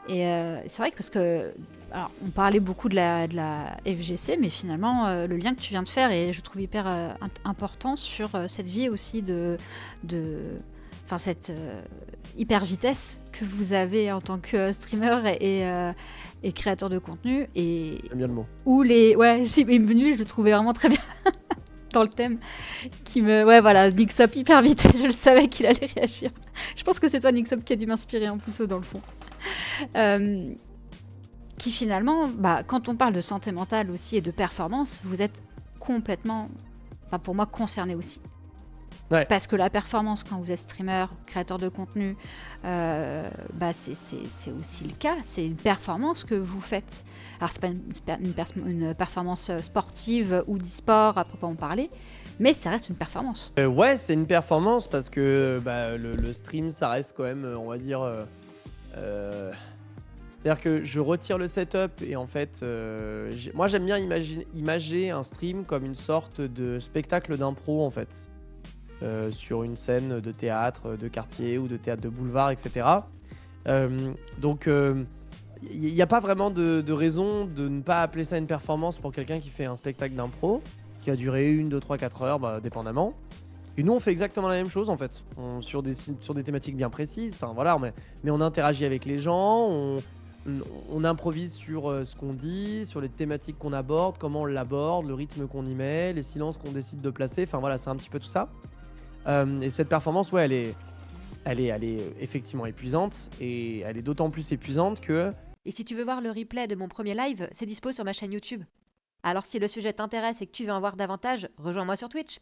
Et c'est vrai que parce que alors, on parlait beaucoup de la FGC, mais finalement, le lien que tu viens de faire est, je trouve, hyper important sur cette vie aussi de, enfin cette hyper vitesse que vous avez en tant que streamer et créateur de contenu et J'aime bien le mot. où les, ouais, il est venu, je le trouvais vraiment très bien dans le thème, ouais, voilà, Nixop hyper vitesse, je le savais qu'il allait réagir. Je pense que c'est toi, Nixop, qui a dû m'inspirer en plus dans le fond. Euh, qui finalement, bah, quand on parle de santé mentale aussi et de performance, vous êtes complètement, enfin pour moi, concerné aussi. Ouais. Parce que la performance, quand vous êtes streamer, créateur de contenu, bah c'est aussi le cas. C'est une performance que vous faites. Alors, c'est pas une performance sportive ou d'e-sport à proprement parler, mais ça reste une performance. Ouais, c'est une performance parce que bah, le stream, ça reste quand même, on va dire. C'est-à-dire que je retire le setup et en fait, moi j'aime bien imager un stream comme une sorte de spectacle d'impro en fait. Sur une scène de théâtre de quartier ou de théâtre de boulevard, etc. Donc, il n'y a pas vraiment de raison de ne pas appeler ça une performance pour quelqu'un qui fait un spectacle d'impro qui a duré 1, 2, 3, 4 heures, bah, dépendamment. Et nous, on fait exactement la même chose en fait, sur des thématiques bien précises. Enfin voilà, mais on interagit avec les gens, on improvise sur ce qu'on dit, sur les thématiques qu'on aborde, comment on l'aborde, le rythme qu'on y met, les silences qu'on décide de placer. Enfin voilà, c'est un petit peu tout ça. Et cette performance, ouais, elle est effectivement épuisante. Et elle est d'autant plus épuisante que Et si tu veux voir le replay de mon premier live, c'est dispo sur ma chaîne YouTube. Alors si le sujet t'intéresse et que tu veux en voir davantage, rejoins-moi sur Twitch.